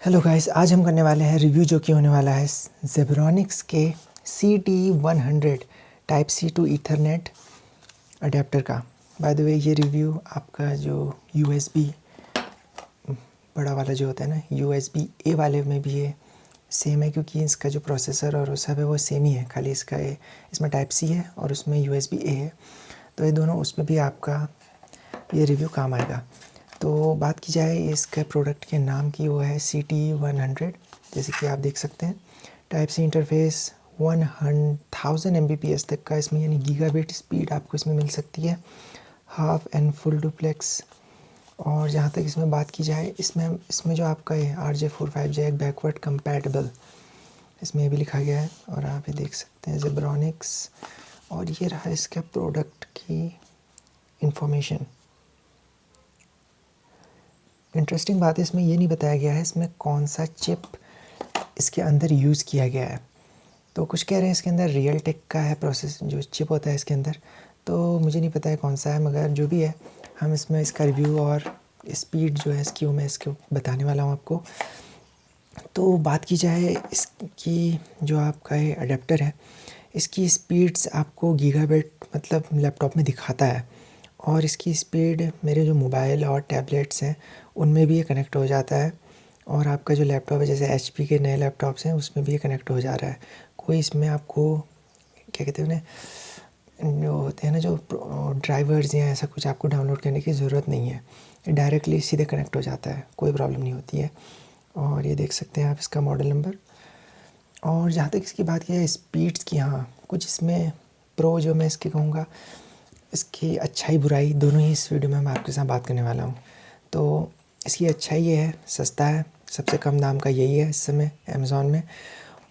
Hello guys, आज हम करने वाले हैं रिव्यू जो कि होने वाला है ज़ेब्रॉनिक्स के CT100 type C to Ethernet adapter का। बाय द वे ये रिव्यू आपका जो USB बड़ा वाला जो होता है ना, USB A वाले में भी ये सेम है, क्योंकि इसका जो प्रोसेसर और वो सब है वो सेम ही है, खाली इसमें टाइप C है और उसमें USB A है। तो ये दोनों उसमें भी आपका ये रिव्यू काम आएगा। तो बात की जाए इसके प्रोडक्ट के नाम की, वो है CT100। जैसे कि आप देख सकते हैं, टाइप सी इंटरफेस 1000 Mbps तक का इसमें, यानी गीगाबिट स्पीड आपको इसमें मिल सकती है, हाफ एंड फुल डुप्लेक्स। और जहाँ तक इसमें बात की जाए, इसमें जो आपका है RJ45 जैक बैकवर्ड कंपैटिबल, इसमें ये भी लिखा गया है। और आप ये देख सकते हैं ज़ेब्रॉनिक्स, और ये रहा इसका प्रोडक्ट की इंफॉर्मेशन। इंटरेस्टिंग बात है, इसमें ये नहीं बताया गया है इसमें कौन सा चिप इसके अंदर यूज़ किया गया है। तो कुछ कह रहे हैं इसके अंदर रियल टेक का है प्रोसेस, जो चिप होता है इसके अंदर। तो मुझे नहीं पता है कौन सा है, मगर जो भी है हम इसमें इसका रिव्यू और स्पीड जो है इसकी, वो मैं इसको बताने वाला हूँ आपको। तो बात की जाए इसकी, जो आपका ये अडेप्टर है, इसकी स्पीड्स आपको गीगाबिट मतलब लैपटॉप में दिखाता है, और इसकी स्पीड मेरे जो मोबाइल और टैबलेट्स हैं उनमें भी ये कनेक्ट हो जाता है। और आपका जो लैपटॉप है, जैसे HP के नए लैपटॉप्स हैं, उसमें भी ये कनेक्ट हो जा रहा है। कोई इसमें आपको क्या कहते हैं उन्हें, जो होते हैं ना, जो ड्राइवर्स या ऐसा कुछ आपको डाउनलोड करने की ज़रूरत नहीं है, ये डायरेक्टली सीधे कनेक्ट हो जाता है, कोई प्रॉब्लम नहीं होती है। और ये देख सकते हैं आप इसका मॉडल नंबर। और जहाँ तक इसकी बात की जाए स्पीड्स की, हाँ कुछ इसमें प्रो जो मैं इसकी कहूँगा, इसकी अच्छाई बुराई दोनों ही इस वीडियो में मैं आपके साथ बात करने वाला हूँ। तो इसकी अच्छाई ये है, सस्ता है, सबसे कम दाम का यही है इस समय अमेज़ॉन में।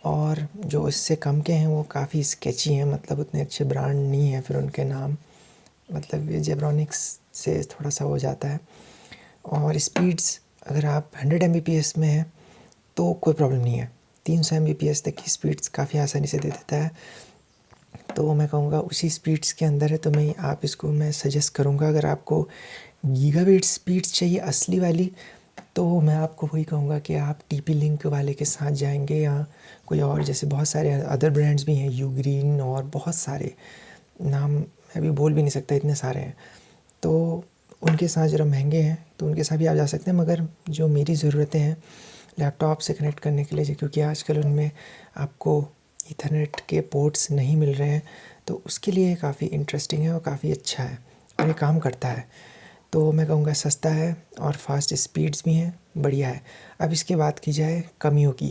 और जो इससे कम के हैं वो काफ़ी स्केची हैं, मतलब उतने अच्छे ब्रांड नहीं है फिर उनके नाम, मतलब ये जेब्रॉनिक्स से थोड़ा सा हो जाता है। और स्पीड्स अगर आप 100 Mbps में है तो कोई प्रॉब्लम नहीं है, 300 Mbps तक की स्पीड्स काफ़ी आसानी से दे देता है। तो मैं कहूँगा उसी स्पीड्स के अंदर है, तो आप इसको मैं सजेस्ट करूँगा। अगर आपको गीगाबिट स्पीड्स चाहिए असली वाली, तो मैं आपको वही कहूँगा कि आप TP लिंक वाले के साथ जाएंगे, या कोई और, जैसे बहुत सारे अदर ब्रांड्स भी हैं, यूग्रीन और बहुत सारे नाम मैं अभी बोल भी नहीं सकता, इतने सारे हैं। तो उनके साथ ज़रा महंगे हैं, तो उनके साथ भी आप जा सकते हैं। मगर जो मेरी ज़रूरतें हैं लैपटॉप से कनेक्ट करने के लिए, क्योंकि आजकल उनमें आपको ईथरनेट के पोर्ट्स नहीं मिल रहे हैं, तो उसके लिए काफ़ी इंटरेस्टिंग है और काफ़ी अच्छा है और ये काम करता है। तो मैं कहूँगा सस्ता है और फास्ट स्पीड्स भी हैं, बढ़िया है। अब इसके बात की जाए कमियों की,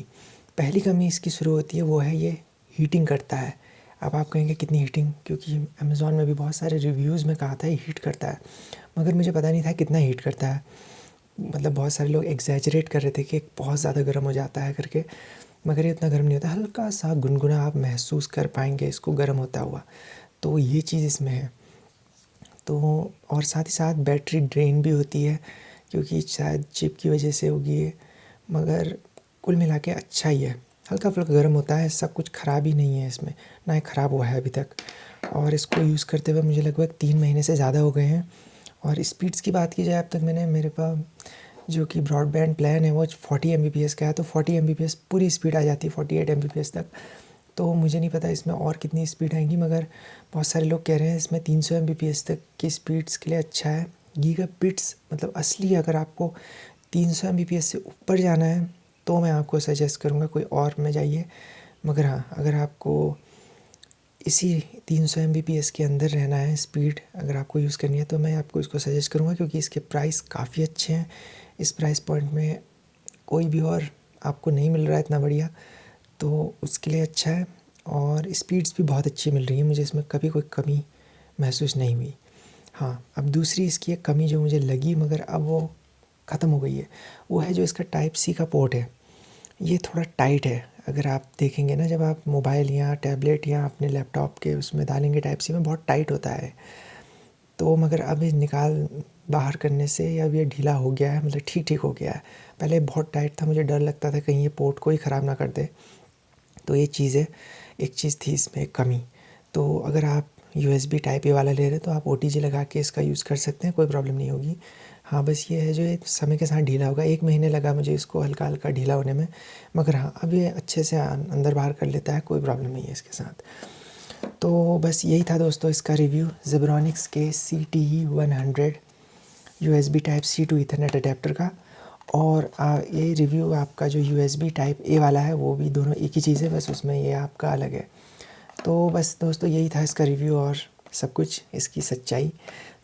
पहली कमी इसकी शुरू होती है, वो है ये हीटिंग करता है। अब आप कहेंगे कितनी हीटिंग, क्योंकि अमेज़ॉन में भी बहुत सारे रिव्यूज़ में कहा था ये हीट करता है, मगर मुझे पता नहीं था कितना हीट करता है। मतलब बहुत सारे लोग एग्जैजरेट कर रहे थे कि बहुत ज़्यादा गर्म हो जाता है करके, मगर ये इतना गर्म नहीं होता, हल्का सा गुनगुना आप महसूस कर पाएंगे इसको गर्म होता हुआ। तो ये चीज़ इसमें है। तो और साथ ही साथ बैटरी ड्रेन भी होती है, क्योंकि शायद चिप की वजह से होगी ये, मगर कुल मिला के अच्छा ही है। हल्का फुल्का गर्म होता है, सब कुछ ख़राब ही नहीं है इसमें, ना ही ख़राब हुआ है अभी तक। और इसको यूज़ करते हुए मुझे लगभग 3 महीने से ज़्यादा हो गए हैं। और स्पीड्स की बात की जाए, अब तक मेरे पास जो कि ब्रॉडबैंड प्लान है वो 40 Mbps का है, तो 40 Mbps पूरी स्पीड आ जाती है 48 Mbps तक। तो मुझे नहीं पता इसमें और कितनी स्पीड आएंगी, मगर बहुत सारे लोग कह रहे हैं इसमें 300 Mbps तक की स्पीड्स के लिए अच्छा है। गीगाबिट्स मतलब असली, अगर आपको 300 Mbps से ऊपर जाना है तो मैं आपको सजेस्ट करूँगा कोई और में जाइए। मगर हाँ, अगर आपको इसी 300 Mbps के अंदर रहना है स्पीड, अगर आपको यूज़ करनी है, तो मैं आपको इसको सजेस्ट करूँगा, क्योंकि इसके प्राइस काफ़ी अच्छे हैं। इस प्राइस पॉइंट में कोई भी और आपको नहीं मिल रहा है इतना बढ़िया, तो उसके लिए अच्छा है। और स्पीड्स भी बहुत अच्छी मिल रही है, मुझे इसमें कभी कोई कमी महसूस नहीं हुई। हाँ, अब दूसरी इसकी एक कमी जो मुझे लगी, मगर अब वो ख़त्म हो गई है, वो है जो इसका टाइप सी का पोर्ट है, ये थोड़ा टाइट है। अगर आप देखेंगे ना, जब आप मोबाइल या टैबलेट या अपने लैपटॉप के उसमें डालेंगे टाइप सी में, बहुत टाइट होता है। तो मगर अब ये बाहर करने से या अब ये ढीला हो गया है, मतलब ठीक ठीक हो गया है। पहले बहुत टाइट था, मुझे डर लगता था कहीं ये पोर्ट को ही ख़राब ना कर दे। तो ये चीज़ है, एक चीज़ थी इसमें कमी। तो अगर आप USB टाइप ए वाला ले रहे हैं तो आप OTG लगा के इसका यूज़ कर सकते हैं, कोई प्रॉब्लम नहीं होगी। हाँ बस ये है जो ये समय के साथ ढीला होगा, 1 महीने लगा मुझे इसको हल्का हल्का ढीला होने में, मगर हाँ अब ये अच्छे से अंदर बाहर कर लेता है, कोई प्रॉब्लम नहीं है इसके साथ। तो बस यही था दोस्तों इसका रिव्यू ज़ेब्रॉनिक्स के CTE100 USB type C to Ethernet adapter का। और ये रिव्यू आपका जो USB टाइप A वाला है वो भी दोनों एक ही चीज़ है, बस उसमें ये आपका अलग है। तो बस दोस्तों यही था इसका रिव्यू और सब कुछ इसकी सच्चाई।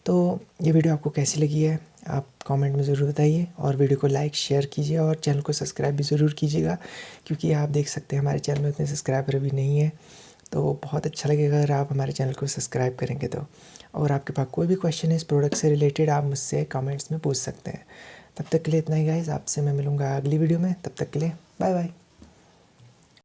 तो ये वीडियो आपको कैसी लगी है आप कमेंट में ज़रूर बताइए, और वीडियो को लाइक शेयर कीजिए और चैनल को सब्सक्राइब भी ज़रूर कीजिएगा, क्योंकि आप देख सकते हैं हमारे चैनल में उतने सब्सक्राइबर अभी नहीं है। तो बहुत अच्छा लगेगा अगर आप हमारे चैनल को सब्सक्राइब करेंगे तो। और आपके पास कोई भी क्वेश्चन है इस प्रोडक्ट से रिलेटेड आप मुझसे कमेंट्स में पूछ सकते हैं। तब तक के लिए इतना ही गाइस, आपसे मैं मिलूँगा अगली वीडियो में, तब तक के लिए बाय बाय।